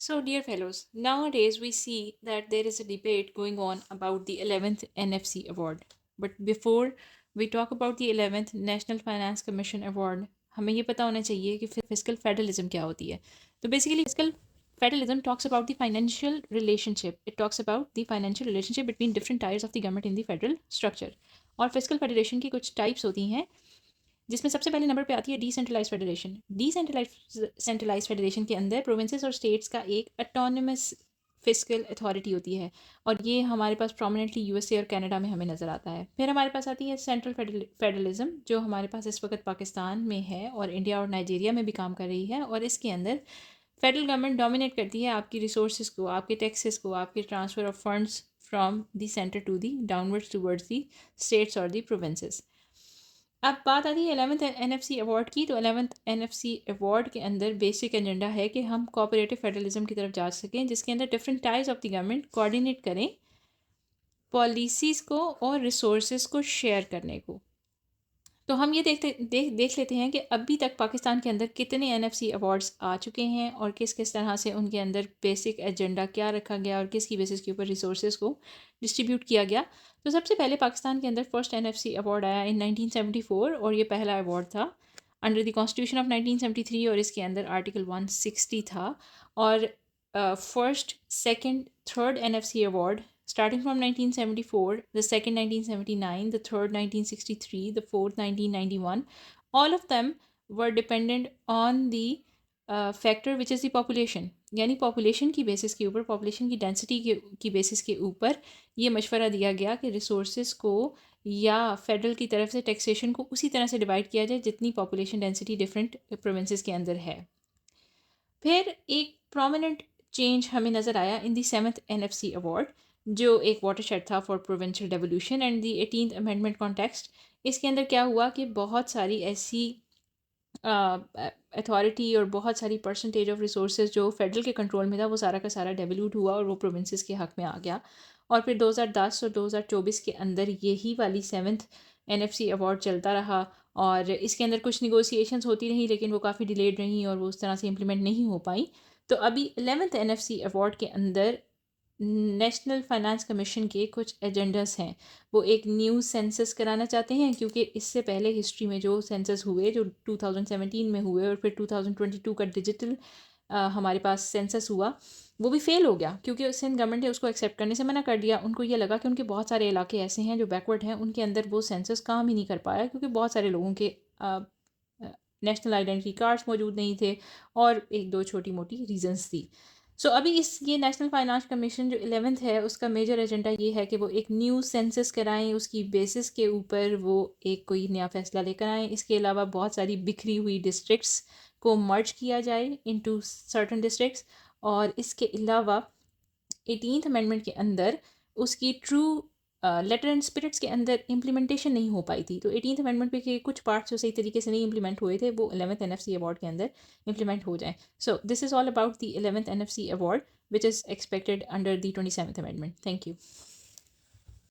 So, dear fellows, nowadays we see that there is a debate going on about the 11th NFC award. But before we talk about the 11th National Finance Commission Award, हमें ये पता होना चाहिए कि physical federalism क्या होती है. तो basically physical federalism talks about the financial relationship. It talks about the financial relationship between different tiers of the government in the federal structure. और फिजिकल फेडरेशन की कुछ टाइप्स होती हैं जिसमें सबसे पहले नंबर पे आती है डिसेंट्रलाइज फेडरेशन. डिसेंट्रलाइज फेडरेशन के अंदर प्रोविंसेस और स्टेट्स का एक अटोनमस फिजिकल अथॉरिटी होती है और ये हमारे पास प्रोमिनेंटली यूएसए और कनाडा में हमें नज़र आता है. फिर हमारे पास आती है सेंट्रल फेडरलिज्म जो हमारे पास इस वक्त पाकिस्तान में है और इंडिया और नाइजीरिया में भी काम कर रही है. और इसके अंदर फेडरल गवर्नमेंट डोमिनेट करती है आपकी रिसोर्सेज को, आपके टैक्सेस को, आपके transfer of funds from the centre to the downwards towards the states और दी प्रोविंसेस. अब बात आती है 11th NFC अवार्ड की. तो 11th NFC अवार्ड के अंदर बेसिक एजेंडा है कि हम कोऑपरेटिव फेडरलिज्म की तरफ जा सकें जिसके अंदर different types of the government coordinate करें पॉलिसीज़ को और रिसोर्सेज को शेयर करने को. तो हम ये देख लेते हैं कि अभी तक पाकिस्तान के अंदर कितने NFC अवार्ड्स आ चुके हैं और किस किस तरह से उनके अंदर बेसिक एजेंडा क्या रखा गया और किसकी बेसिस के ऊपर रिसोर्सेज को डिस्ट्रीब्यूट किया गया. तो सबसे पहले पाकिस्तान के अंदर फर्स्ट NFC अवार्ड आया इन 1974 और ये पहला अवार्ड था अंडर द कॉन्स्टिट्यूशन ऑफ 1973 और इसके अंदर आर्टिकल 160 था. और first second third NFC award starting from 1974, the second 1979, the third 1963, the fourth 1991, all of them were dependent on the factor which is the population. यानी population की basis के ऊपर, population की डेंसिटी की बेसिस के ऊपर ये मशवरा दिया गया कि रिसोर्सेज को या फेडरल की तरफ से टैक्सेशन को उसी तरह से डिवाइड किया जाए जितनी पॉपुलेशन डेंसिटी डिफरेंट प्रोविंसेस के अंदर है. फिर एक प्रोमिनेंट चेंज हमें नज़र आया इन दी 7th NFC अवार्ड जो एक वाटरशेड था for provincial devolution and the 18th amendment context. इसके अंदर क्या हुआ कि बहुत सारी ऐसी अथॉरिटी और बहुत सारी परसेंटेज ऑफ रिसोर्सेज जो फेडरल के कंट्रोल में था वो सारा का सारा डेवल्यूट हुआ और वो प्रोविंसेस के हक़ में आ गया. और फिर 2010 और 2024 के अंदर यही वाली 7th NFC अवार्ड चलता रहा और इसके अंदर कुछ निगोसिएशंस होती रही लेकिन वो काफ़ी डिलेड रहीं और वो उस तरह से इम्प्लीमेंट नहीं हो पाई. तो अभी 11th NFC अवार्ड के अंदर नेशनल फाइनेंस कमीशन के कुछ एजेंडास हैं. वो एक न्यू सेंसस कराना चाहते हैं क्योंकि इससे पहले हिस्ट्री में जो सेंसस हुए जो 2017 में हुए और फिर 2022 का डिजिटल हमारे पास सेंसस हुआ वो भी फेल हो गया क्योंकि सिंध गवर्नमेंट ने उसको एक्सेप्ट करने से मना कर दिया. उनको ये लगा कि उनके बहुत सारे इलाके ऐसे हैं जो बैकवर्ड हैं, उनके अंदर वो सेंसस काम ही नहीं कर पाया क्योंकि बहुत सारे लोगों के नेशनल आइडेंटिटी कार्ड्स मौजूद नहीं थे और एक दो छोटी मोटी रीजंस थी. सो अभी ये नेशनल फाइनेंस कमीशन जो 11th है उसका मेजर एजेंडा ये है कि वो एक न्यू सेंसस कराएं, उसकी बेसिस के ऊपर वो एक कोई नया फैसला लेकर आएँ. इसके अलावा बहुत सारी बिखरी हुई डिस्ट्रिक्ट्स को मर्ज किया जाए इनटू सर्टन डिस्ट्रिक्ट्स. और इसके अलावा 18th अमेंडमेंट के अंदर उसकी ट्रू लेटर एंड स्पिरिट्स के अंदर इम्प्लीमेंटेशन नहीं हो पाई थी. तो 18th अमेंडमेंट पे के कुछ पार्ट्स जो सही तरीके से नहीं इम्प्लीमेंट हुए थे वो 11th NFC अवार्ड के अंदर इम्प्लीमेंट हो जाएं. So this is all about the 11th NFC award which is expected under the 27th amendment. Thank you.